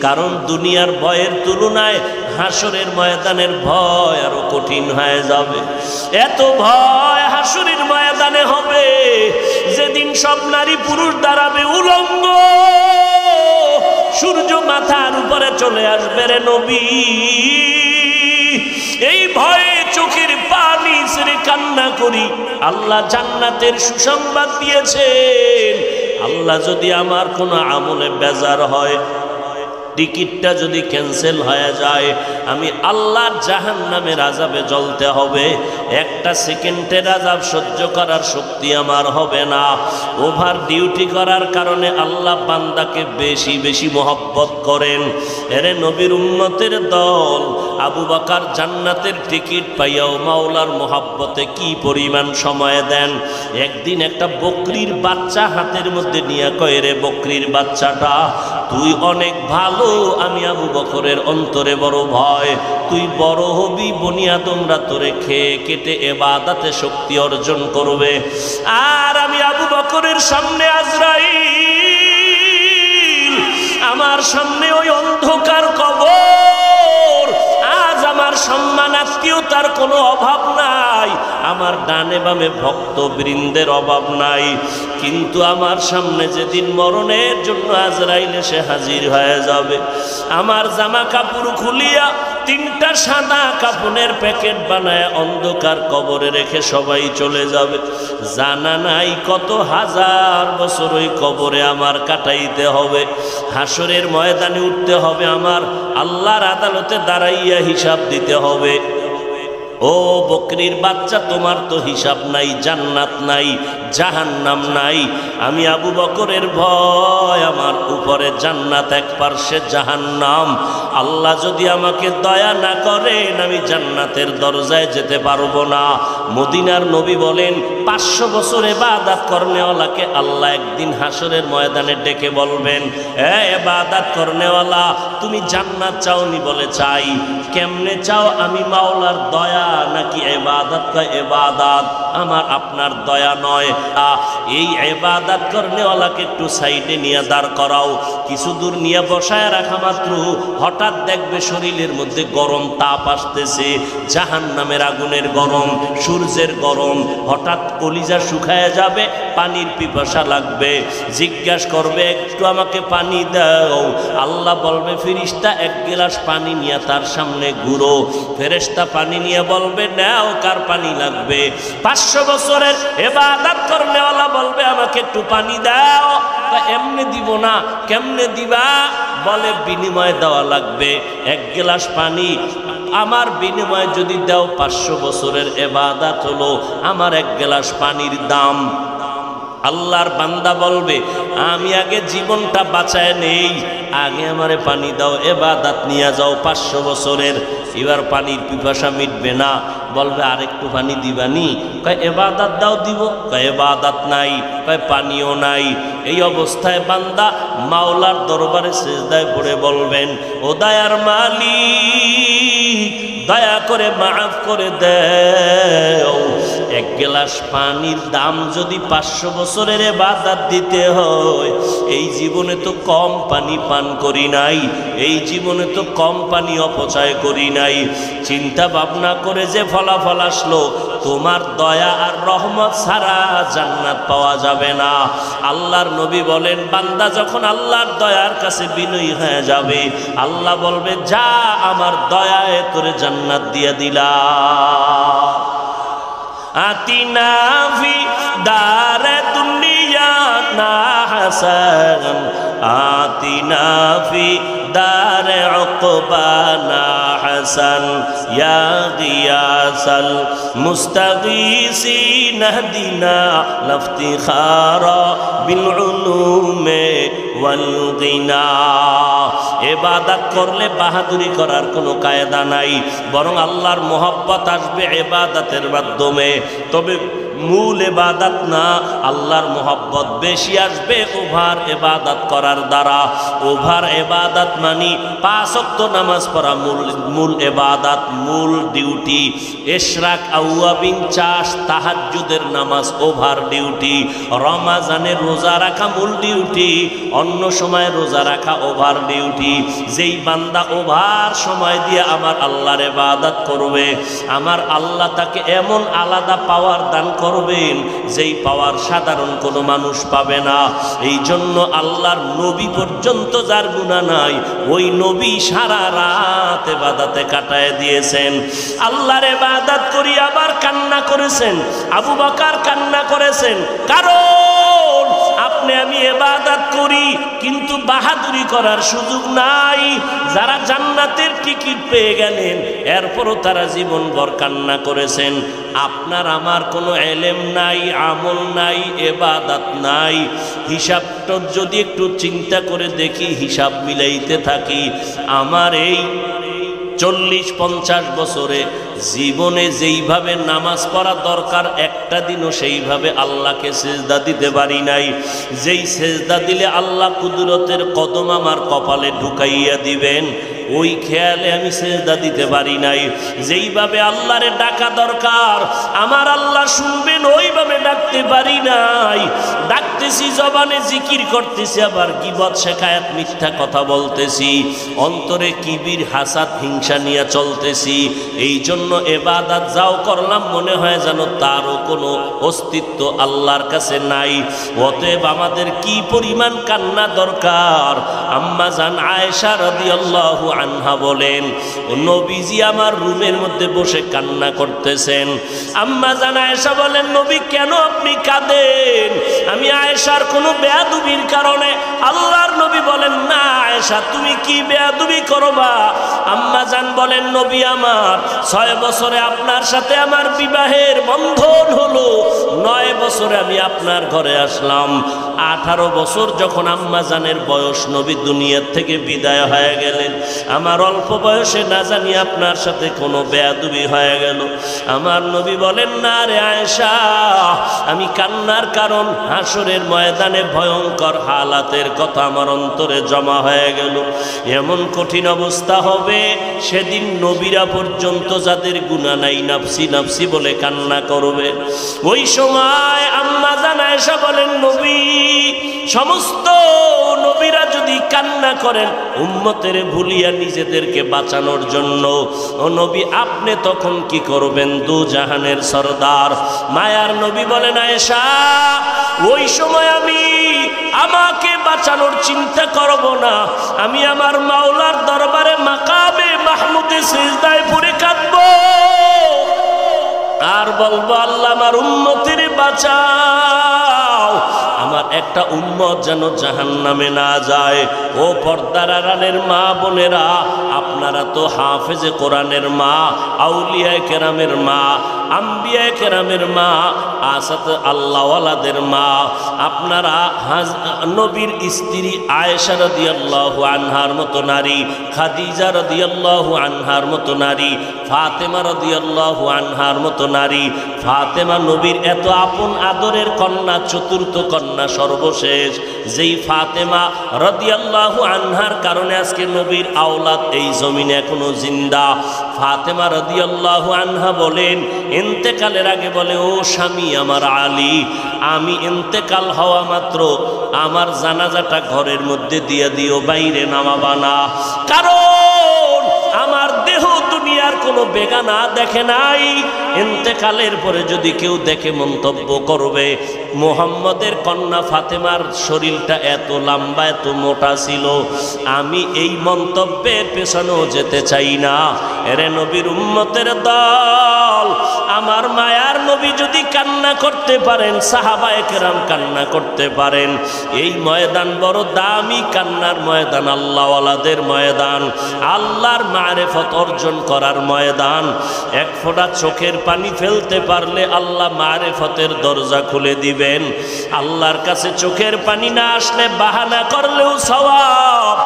কারণ দুনিয়ার ভয়ের তুলনায় হাসরের ময়দানের ভয় আরো কঠিন হয়ে যাবে। এত ভয় হাসরের ময়দানে হবে, যেদিন সব নারী পুরুষ দাঁড়াবে উলঙ্গ, সূর্য মাথার উপরে চলে আসবে রে নবী। এই ভয়ে চোখের পানি ছেড়ে কান্না করি। আল্লাহ জান্নাতের সুসংবাদ দিয়েছেন। আল্লাহ যদি আমার কোনো আমলে বেজার হয়, টিকিটটা যদি ক্যান্সেল হয়ে যায়, আমি আল্লাহর জাহান্নামের আযাবে জ্বলতে হবে। একটা সেকেন্ডের আযাব সহ্য করার শক্তি আমার হবে না। ওভার ডিউটি করার কারণে আল্লাহ বান্দাকে বেশি বেশি মহব্বত করেন। এরে নবীর উম্মতের দল, আবু বকর জান্নাতের টিকিট পাইয়াও মাওলার মহব্বতে কি পরিমাণ সময় দেন। একদিন একটা বকরির বাচ্চা হাতের মধ্যে নিয়ে কয়, রে বকরির বাচ্চাটা, তুই অনেক ভালো, আমি আবু বকরের অন্তরে বড় ভয়। তুই বড় হবি, বনি আদমরা তোরে খেয়ে কেটে ইবাদতে শক্তি অর্জন করবে, আর আমি আবু বকরের সামনে আজরাইল আমার সামনে ওই অন্ধকার কবর, আজ আমার সম্মান আত্মীয়তার কোনো অভাব নাই, আমার ডানে বামে ভক্তবৃন্দের অভাব নাই। কিন্তু আমার সামনে যেদিন মরণের জন্য আজরাইল এসে হাজির হয়ে যাবে, আমার জামা কাপড় খুলিয়া তিনটা সাদা কাপড়ের প্যাকেট বানায় অন্ধকার কবরে রেখে সবাই চলে যাবে। জানা নাই কত হাজার বছর ওই কবরে আমার কাটাইতে হবে। হাসরের ময়দানে উঠতে হবে, আমার আল্লাহর আদালতে দাঁড়াইয়া হিসাব দিতে হবে। ও বকরির বাচ্চা, তোমার তো হিসাব নাই, জান্নাত নাই, জাহান্নাম নাই। আমি আবু বকরের ভয়, আমার উপরে জান্নাত, এক পার্শ্বে জাহান্নাম। আল্লাহ যদি আমাকে দয়া না করেন, আমি জান্নাতের দরজায় যেতে পারবো না। মদিনার নবী বলেন, 500 বছর ইবাদত করনেওয়ালাকে আল্লাহ একদিন হাসরের ময়দানে ডেকে বলবেন, এ ইবাদত করনেওয়ালা, তুমি জান্নাত চাওনি? বলে চাই। কেমনে চাও? আমি মাওলার দয়া নাকি ইবাদত? কয় ইবাদত, আমার আপনার দয়া নয়। এই ইবাদত করনেওয়ালাকে একটু সাইডে নিয়ে দাঁড় করাও। কিছু দূর নিয়ে বসায় রাখা মাত্র হঠাৎ দেখবে শরীরের মধ্যে গরম তাপ আসতেছে, জাহান্নামের আগুনের গরম, সূর্যের গরম। হঠাৎ কলিজা শুকায় যাবে, পানির পিপাসা লাগবে, জিজ্ঞাসা করবে একটু আমাকে পানি দাও। আল্লাহ বলবে, ফেরেশতা এক গ্লাস পানি নিয়ে তার সামনে ঘুরো। ফেরেশতা পানি নিয়ে বলবে, নাও, কার পানি লাগবে? 500 বছরের ইবাদত করনেওয়ালা বলবে, আমাকে একটু পানি দাও। এমনি দিব না। কেমনে দিবা? বলে বিনিময় দেওয়া লাগবে। এক গ্লাস পানি আমার বিনিময়ে যদি দাও, 500 বছরের ইবাদত হলো আমার এক গ্লাস পানির দাম। আল্লাহর বান্দা বলবে, আমি আগে জীবনটা বাঁচায় নেই, আগে আমারে পানি দাও, ইবাদত নিয়ে যাও 500 বছরের। এবার পানির পিপাসা মিটবে না, বলবে আরেকটু পানি দিবানি? কয় ইবাদত দাও, দিব। কয় ইবাদত নাই। কয় পানিও নাই। এই অবস্থায় বান্দা মাওলার দরবারে সিজদায় পড়ে বলবেন, ও দয়ার মালিক, দয়া করে মাফ করে দাও। এক গ্লাস পানির দাম যদি 500 বছরের ইবাদত দিতে হয়, এই জীবনে তো কম পানি পান করি নাই, এই জীবনে তো কম পানি অপচয় করি নাই। চিন্তা ভাবনা করে যে ফলাফল আসলো, তোমার দয়া আর রহমত ছাড়া জান্নাত পাওয়া যাবে না। আল্লাহর নবী বলেন, বান্দা যখন আল্লাহর দয়ার কাছে বিনয়ী হয়ে যাবে, আল্লাহ বলবে, যা, আমার দয়ায় তোরে জান্নাত দিয়ে দিলাম। আতিনা ফি দারে দুনিয়া না হাসান, আতিনা ফি দারে উকবা না হাসান, ইয়া গিয়াসাল মুস্তাগীসিন হদিনা লাফতিখারা বিল উলুমে ওয়াল গিনা। ইবাদত করলে বাহাদুরি করার কোনো কায়দা নাই, বরং আল্লাহর মোহাব্বত আসবে ইবাদতের মাধ্যমে। তবে মূল ইবাদত না, আল্লাহর মোহাব্বত বেশি আসবে ওভার ইবাদত করার দ্বারা। ওভার ইবাদত মানে 5 ওয়াক্ত নামাজ পড়া মূল ইবাদত, মূল ডিউটি। ইশরাক, আওয়াবিন, চাষ, তাহাজ্জুদের নামাজ ওভার ডিউটি। রমাজানের রোজা রাখা মূল ডিউটি, অন্য সময় রোজা রাখা ওভার ডিউটি। যেই বান্দা ওভার সময় দিয়ে আমার আল্লাহর ইবাদত করবে, আমার আল্লাহ তাকে এমন আলাদা পাওয়ার দান করবেন যেই পাওয়ার সাধারণ কোনো মানুষ পাবে না। এই জন্য আল্লাহর নবী পর্যন্ত যার গুনাহ নাই, ওই নবী সারা রাত ইবাদতে কাটায় দিয়েছেন। আল্লাহর ইবাদত করি আবার কান্না করেছেন। আবু বকর কান্না করেছেন, কারণ আপনি আমি ইবাদত করি কিন্তু বাহাদুরি করার সুযোগ নাই। যারা জান্নাতের টিকিট পেয়ে গেলেন, এরপরও তারা জীবনভর কান্না করেছেন। আপনার আমার কোনো এলেম নাই, আমল নাই, ইবাদত নাই। হিসাবটা যদি একটু চিন্তা করে দেখি, হিসাব মিলাইতে থাকি, আমার এই 40-50 বছরে জীবনে যেইভাবে নামাজ পড়া দরকার, একটা দিনও সেইভাবে আল্লাহকে সেজদা দিতে পারি নাই। যেই সেজদা দিলে আল্লাহ কুদরতের কদম আমার কপালে ঢুকাইয়া দিবেন, ওই খেয়ালে আমি সেজদা দিতে পারি নাই। যেইভাবে আল্লাহরে ডাকা দরকার আমার আল্লাহ শুনবেন ওইভাবে ডাকতে পারি নাই। ডাকতেছি, জবানে জিকির করতেছি, আবার গীবত শেখায়াত মিথ্যা কথা বলতেছি, অন্তরে কিবির হাসাদ হিংসা নিয়ে চলতেছি। এই জন্য ইবাদত যাও করলাম মনে হয় যেন তারও কোনো অস্তিত্ব আল্লাহর কাছে নাই। অতএব আমাদের কি পরিমাণ কান্না দরকার। আম্মা জান আয়েশা রাদিয়াল্লাহু আনহা বলেন, নবীজি আমার রুমের মধ্যে বসে কান্না করতেছেন। আম্মা জান আয়েশা বলেন, নবী কেন আপনি কাঁদেন? আমি আয়েশার কোনো বেয়াদবির কারণে। আল্লাহর নবী বলেন, না আয়েশা তুমি কি বেয়াদবি করবা? আম্মা জান বলেন, নবী আমার 6 বছরে আপনার সাথে আমার বিবাহের বন্ধন হলো, 9 বছরে আমি আপনার ঘরে আসলাম। 18 বছর যখন আম্মা জানের বয়স, নবী দুনিয়ার থেকে বিদায় হয়ে গেলেন। আমার অল্প বয়সে না জানি আপনার সাথে কোনো বেয়াদবি হয়ে গেল। আমার নবী বলেন, না রে আয়েশা, আমি কান্নার কারণ হাসরের ময়দানে ভয়ঙ্কর হালাতের কথা আমার অন্তরে জমা হয়ে গেল। এমন কঠিন অবস্থা হবে সেদিন নবীরা পর্যন্ত যাদের গুনাহ নাই নাফসি নাফসি বলে কান্না করবে। ওই সময় আম্মা জান আয়েশা বলেন, নবী সমস্ত নবীরা যদি কান্না করেন উম্মতের ভুলিয়া নিজেদেরকে বাঁচানোর জন্য, ও নবী আপনি তখন কি করবেন? দু জাহানের সরদার মায়ার নবী বলেন, আয়েশা ওই সময় আমি আমাকে বাঁচানোর চিন্তা করব না, আমি আমার মাওলার দরবারে মাকামে মাহমুদে সিজদায় পড়ে কাঁদবো আর বলবো, আল্লাহ আমার উম্মতের বাঁচাও, আমার একটা উম্মত যেন জাহান্নামে না যায়। ও পর্দার আড়ালের মা বোনেরা, আপনারা তো হাফেজে কোরআনের মা, আউলিয়ায়ে কেরামের মা, আম্বিয়ায়ে কেরামের মা, আসাত আল্লাহওয়ালাদের মা। আপনারা নবীর স্ত্রী আয়েশা রাদিয়াল্লাহু আনহার মতো নারী, খাদিজা রাদিয়াল্লাহু আনহার মতো নারী, ফাতেমা রাদিয়াল্লাহু আনহার মতো নারী। ফাতেমা নবীর এত আপন আদরের কন্যা, চতুর্থ কন্যা, সর্বশেষ। যেই ফাতেমা রাদিয়াল্লাহু আনহার কারণে আজকে নবীর আওলাদ এই জমিনে এখনো জিন্দা। ফাতেমা রাদিয়াল্লাহু আনহা বলেন, ইন্তেকালের আগে বলে, ও স্বামী আমার আলী, আমি ইন্তেকাল হওয়া মাত্র আমার জানাজাটা ঘরের মধ্যে দিয়ে দিও, বাইরে নামাবা না। কারণ আমার দেহ দুনিয়ার কোনো বেগানা দেখে নাই। ইন্তেকালের পরে যদি কেউ দেখে মন্তব্য করবে, মুহাম্মদের কন্যা ফাতেমার শরীরটা এত লম্বা এত মোটা ছিল। আমি এই মন্তব্যের পেছনেও যেতে চাই না। এরে নবীর উম্মতের দল, আমার মায়ার নবী যদি কান্না করতে পারেন, সাহাবায়ে কেরাম কান্না করতে পারেন, এই ময়দান বড় দামি কান্নার ময়দান, আল্লাহওয়ালাদের ময়দান, আল্লাহর মারিফত অর্জন করার ময়দান। এক ফোঁটা চোখের পানি ফেলতে পারলে আল্লাহ মারিফতের দরজা খুলে দিবেন। আল্লাহর কাছে চোখের পানি না আসলে বাহানা করলেও সওয়াব।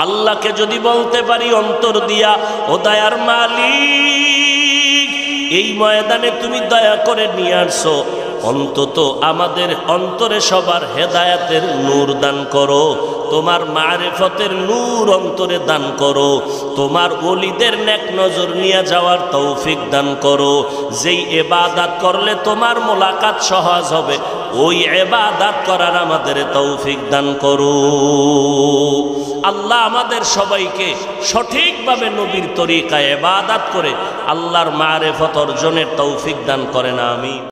আল্লাহকে যদি বলতে পারি অন্তর দিয়া, ও দয়ার মালিক, এই ময়দানে তুমি দয়া করে নিয়ে আসো, অন্তত আমাদের অন্তরে সবার হেদায়াতের নূর দান করো, তোমার মারিফতের নূর অন্তরে দান করো, তোমার ওলিদের নেক নজর নিয়ে যাওয়ার তৌফিক দান করো। যেই ইবাদত করলে তোমার মোলাকাত সহজ হবে, ওই ইবাদত করার আমাদের তৌফিক দান করো। আল্লাহ আমাদের সবাইকে সঠিকভাবে নবীর তরিকায় ইবাদত করে আল্লাহর মারিফত অর্জনের তৌফিক দান করেন। আমিন।